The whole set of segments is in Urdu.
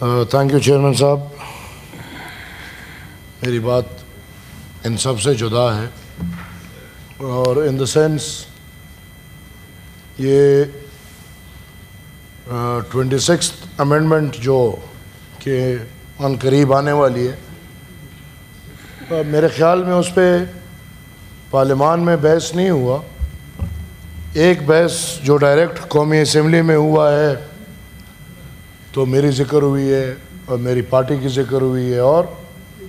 تھینک یو چیئرمین صاحب. میری بات ان سب سے جدا ہے اور ان دا سینس یہ 26th امینڈمنٹ جو کہ ان قریب آنے والی ہے، میرے خیال میں اس پہ پارلیمان میں بحث نہیں ہوا. ایک بحث جو ڈائریکٹ قومی اسمبلی میں ہوا ہے تو میری ذکر ہوئی ہے اور میری پارٹی کی ذکر ہوئی ہے، اور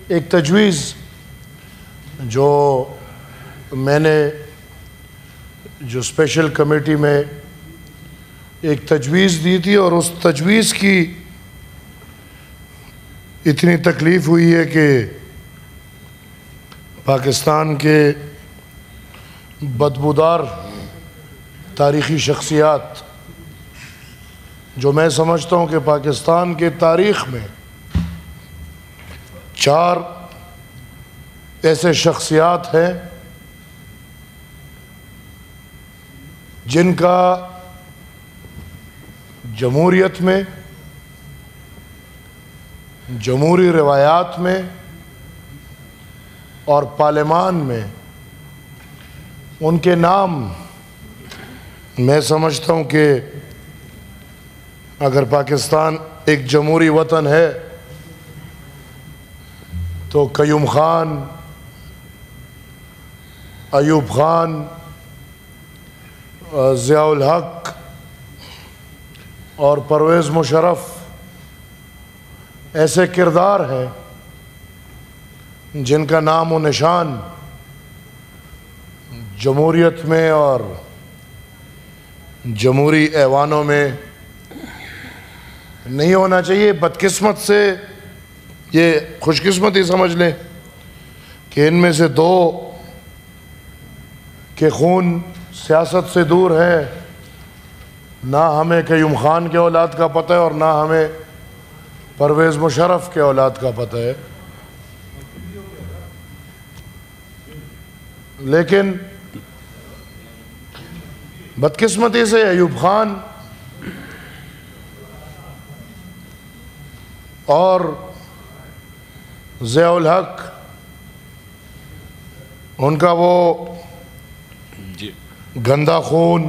ایک تجویز جو میں نے جو اسپیشل کمیٹی میں ایک تجویز دی تھی، اور اس تجویز کی اتنی تکلیف ہوئی ہے کہ پاکستان کے بدبودار تاریخی شخصیات، جو میں سمجھتا ہوں کہ پاکستان کے تاریخ میں 4 ایسے شخصیات ہیں جن کا جمہوریت میں، جمہوری روایات میں اور پارلیمان میں ان کے نام، میں سمجھتا ہوں کہ اگر پاکستان ایک جمہوری وطن ہے تو قیوم خان، ایوب خان، ضیاء الحق اور پرویز مشرف ایسے کردار ہیں جن کا نام و نشان جمہوریت میں اور جمہوری ایوانوں میں نہیں ہونا چاہیے. بدقسمت سے یہ خوش قسمتی سمجھ لیں کہ ان میں سے 2 کے خون سیاست سے دور ہے. نہ ہمیں قیوم خان کے اولاد کا پتہ ہے اور نہ ہمیں پرویز مشرف کے اولاد کا پتہ ہے، لیکن بدقسمتی سے ایوب خان اور ضیاء الحق، ان کا وہ گندا خون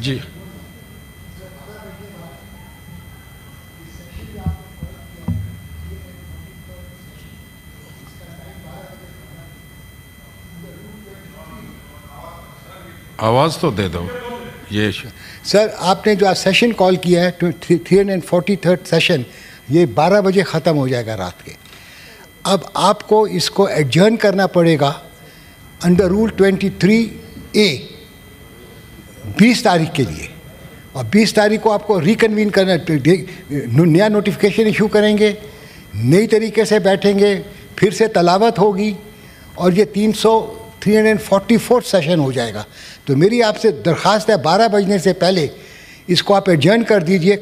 جی آواز تو دے دو. یہ سر آپ نے جو آج سیشن کال کیا ہے 343 سیشن، یہ 12 بجے ختم ہو جائے گا رات کے. اب آپ کو اس کو ایڈجرن کرنا پڑے گا انڈر رول 23A 20 تاریخ کے لیے، اور 20 تاریخ کو آپ کو ریکنوین کرنا، نیا نوٹیفیکیشن ایشو کریں گے، نئی طریقے سے بیٹھیں گے، پھر سے تلاوت ہوگی، اور یہ 344 سیشن ہو جائے گا. تو میری آپ سے درخواست ہے 12 بجنے سے پہلے اس کو آپ ایڈجرن کر دیجئے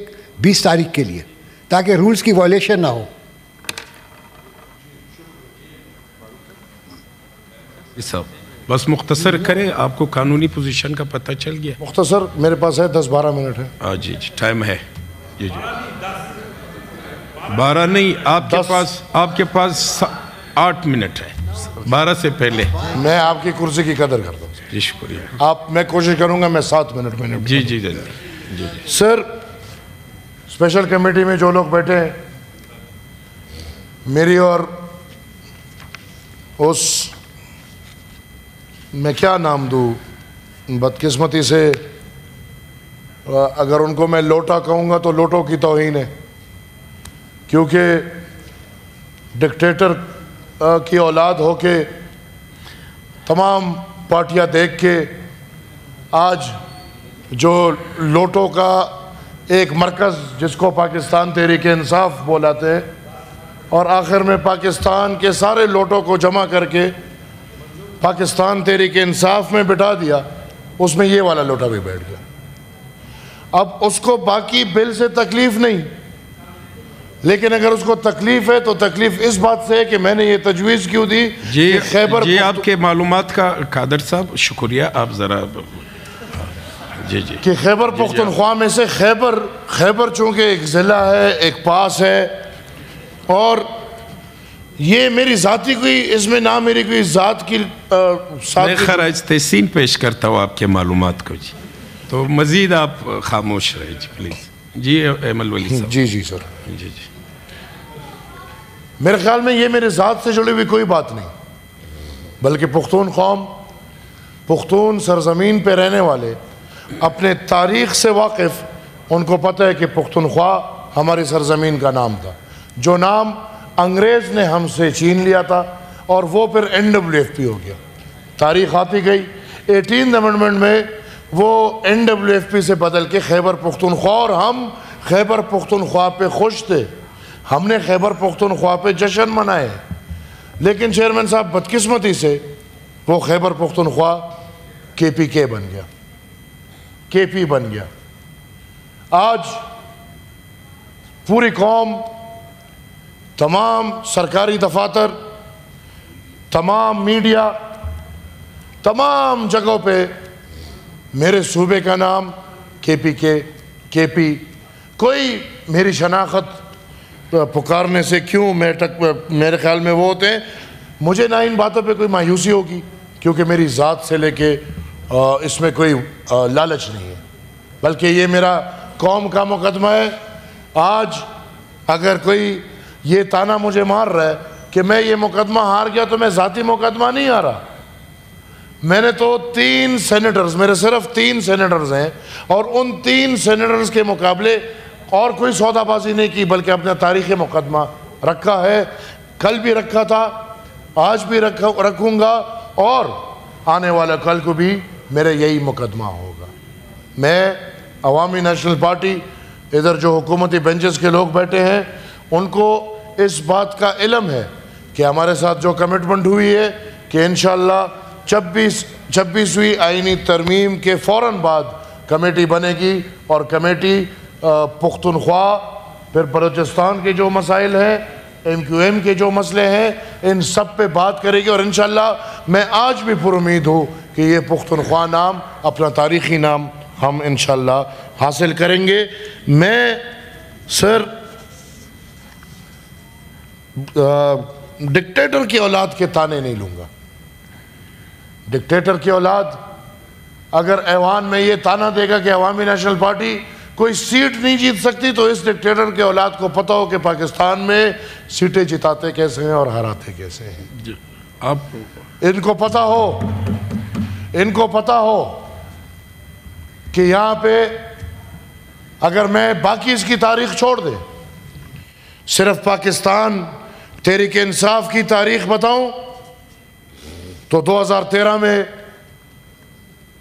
20 تاریخ کے لیے، تاکہ رولز کی وائلیشن نہ ہو. صاحب بس مختصر کریں، آپ کو قانونی پوزیشن کا پتہ چل گیا؟ مختصر میرے پاس ہے 10-12 منٹ ہے. جی جی ٹائم ہے. جی جی 12 نہیں، آپ کے پاس 8 منٹ ہے، 12 سے پہلے. میں آپ کی کرسی کی قدر کرتا ہوں. جی شکریہ. میں کوشش کروں گا میں 7 منٹ میں. جی جی جی جی سر، اسپیشل کمیٹی میں جو لوگ بیٹھے ہیں، میری اور اس میں کیا نام دوں، بدقسمتی سے اگر ان کو میں لوٹا کہوں گا تو لوٹوں کی توہین ہے، کیونکہ ڈکٹیٹر کی اولاد ہو کے تمام پارٹیاں دیکھ کے آج جو لوٹوں کا ایک مرکز جس کو پاکستان تحریک انصاف بولاتے ہیں، اور آخر میں پاکستان کے سارے لوٹوں کو جمع کر کے پاکستان تحریک انصاف میں بٹھا دیا، اس میں یہ والا لوٹا بھی بیٹھ گیا. اب اس کو باقی بل سے تکلیف نہیں، لیکن اگر اس کو تکلیف ہے تو تکلیف اس بات سے ہے کہ میں نے یہ تجویز کیوں دی. جی آپ کے معلومات کا قادر صاحب شکریہ. آپ ذرا جی جی کہ خیبر پختونخوا میں سے خیبر چونکہ ایک ضلع ہے، ایک پاس ہے، اور یہ میری ذاتی کوئی اس میں نہ میری کوئی ذات کی میں خراج تحسین پیش کرتا ہوں آپ کے معلومات کو جی، تو مزید آپ خاموش رہے جی پلیز. جی ایمل ولی صاحب. جی سر، جی جی میرے خیال میں یہ میرے ذات سے جڑی ہوئی کوئی بات نہیں، بلکہ پختون قوم، پختون سرزمین پہ رہنے والے، اپنے تاریخ سے واقف، ان کو پتہ ہے کہ پختونخوا ہماری سرزمین کا نام تھا، جو نام انگریز نے ہم سے چھین لیا تھا، اور وہ پھر NWFP ہو گیا. تاریخ آتی گئی، 18th امنڈمنٹ میں وہ NWFP سے بدل کے خیبر پختونخوا، اور ہم خیبر پختونخوا پہ خوش تھے، ہم نے خیبر پختونخوا پہ جشن منائے. لیکن چیئرمین صاحب بدقسمتی سے وہ خیبر پختونخوا KPK بن گیا، KP بن گیا. آج پوری قوم، تمام سرکاری دفاتر، تمام میڈیا، تمام جگہوں پہ میرے صوبے کا نام KPK، KP. کوئی میری شناخت پکارنے سے کیوں میرے خیال میں وہ ہوتے ہیں، مجھے نہ ان باتوں پہ کوئی مایوسی ہوگی، کیونکہ میری ذات سے لے کے اس میں کوئی لالچ نہیں ہے، بلکہ یہ میرا قوم کا مقدمہ ہے. آج اگر کوئی یہ تانا مجھے مار رہا ہے کہ میں یہ مقدمہ ہار گیا تو میں ذاتی مقدمہ نہیں ہارا. میں نے تو 3 سینیٹرز، میرے صرف 3 سینیٹرز ہیں، اور ان 3 سینیٹرز کے مقابلے اور کوئی سودا بازی نہیں کی، بلکہ اپنا تاریخی مقدمہ رکھا ہے. کل بھی رکھا تھا، آج بھی رکھوں گا، اور آنے والا کل کو بھی میرا یہی مقدمہ ہوگا. میں عوامی نیشنل پارٹی، ادھر جو حکومتی بینچز کے لوگ بیٹھے ہیں، ان کو اس بات کا علم ہے کہ ہمارے ساتھ جو کمٹمنٹ ہوئی ہے کہ انشاءاللہ 26ویں آئینی ترمیم کے فوراً بعد کمیٹی بنے گی، اور کمیٹی پختونخوا، پھر بلوچستان کے جو مسائل ہیں، MQM کے جو مسئلے ہیں، ان سب پہ بات کرے گی. اور انشاءاللہ میں آج بھی پر امید ہوں کہ یہ پختونخوا نام، اپنا تاریخی نام، ہم انشاءاللہ حاصل کریں گے. میں سر ڈکٹیٹر کی اولاد کے تانے نہیں لوں گا. ڈکٹیٹر کی اولاد اگر ایوان میں یہ تانا دے گا کہ عوامی نیشنل پارٹی کوئی سیٹ نہیں جیت سکتی، تو اس ڈکٹیٹر کے اولاد کو پتہ ہو کہ پاکستان میں سیٹیں جتاتے کیسے ہیں اور ہراتے کیسے ہیں. ان کو پتہ ہو کہ یہاں پہ اگر میں باقی اس کی تاریخ چھوڑ دے، صرف پاکستان تحریک انصاف کی تاریخ بتاؤں تو 2013 میں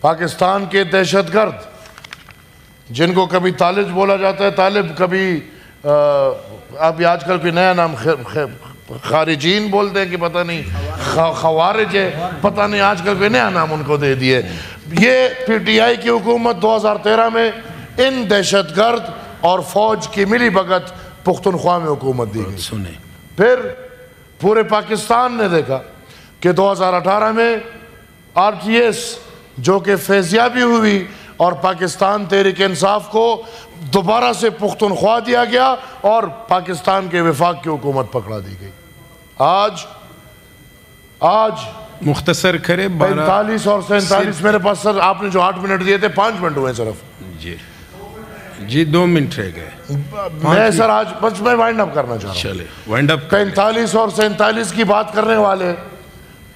پاکستان کے دہشت گرد، جن کو کبھی طالب بولا جاتا ہے، طالب، کبھی اب آج کل کوئی نیا نام خارجین بولتے ہیں کہ پتہ نہیں خوارج ہے، پتہ نہیں آج کل کوئی نیا نام ان کو دے دیے. یہ PTI کی حکومت 2013 میں ان دہشت گرد اور فوج کی ملی بھگت پختونخوا میں حکومت دی گئی. پھر پورے پاکستان نے دیکھا کہ 2018 میں RTS جو کہ فیضیابی ہوئی، اور پاکستان تحریک انصاف کو دوبارہ سے پختونخوا دیا گیا، اور پاکستان کے وفاق کی حکومت پکڑا دی گئی. آج مختصر کرے. 45 اور 47 میرے پاس سر، آپ نے جو 8 منٹ دیے تھے، 5 منٹ ہوئے صرف. جی 2 منٹ رہ گئے. میں سر آج بس میں وائنڈ اپ کرنا چاہ رہا ہوں. وائنڈ اپ. 45 اور 47 کی بات کرنے والے،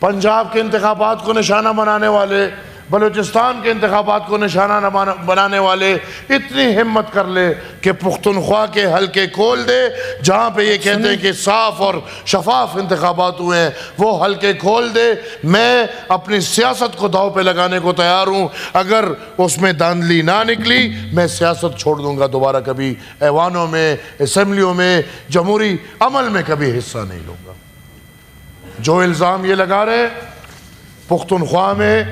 پنجاب کے انتخابات کو نشانہ بنانے والے، بلوچستان کے انتخابات کو نشانہ بنانے والے اتنی ہمت کر لے کہ پختونخوا کے حلقے کھول دے جہاں پہ یہ کہتے ہیں کہ صاف اور شفاف انتخابات ہوئے ہیں، وہ حلقے کھول دے. میں اپنی سیاست کو داؤ پہ لگانے کو تیار ہوں. اگر اس میں دھاندلی نہ نکلی، میں سیاست چھوڑ دوں گا، دوبارہ کبھی ایوانوں میں، اسمبلیوں میں، جمہوری عمل میں کبھی حصہ نہیں لوں گا. جو الزام یہ لگا رہے پختونخوا میں،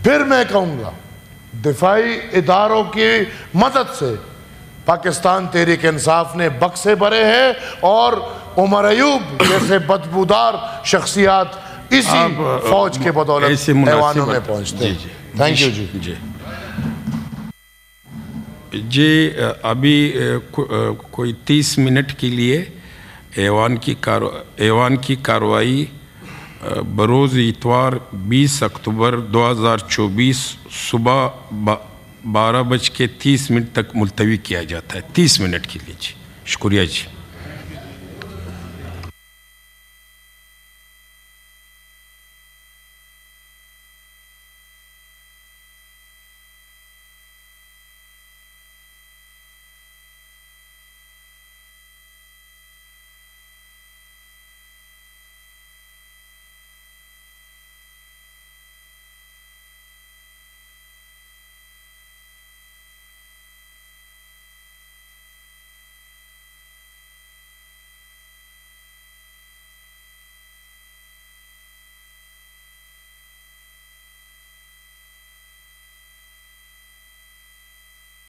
پھر میں کہوں گا دفاعی اداروں کی مدد سے پاکستان تحریک انصاف نے بکسے بھرے ہیں، اور عمر ایوب جیسے بدبودار شخصیات اسی فوج کے بدولت ایوانوں میں پہنچتے ہیں. تھینک یو جی. جی ابھی کوئی 30 منٹ کے لیے ایوان کی کارروائی بروز اتوار 20 اکتوبر 2024 صبح 12:30 تک ملتوی کیا جاتا ہے. 30 منٹ کے لیے. جی شکریہ جی.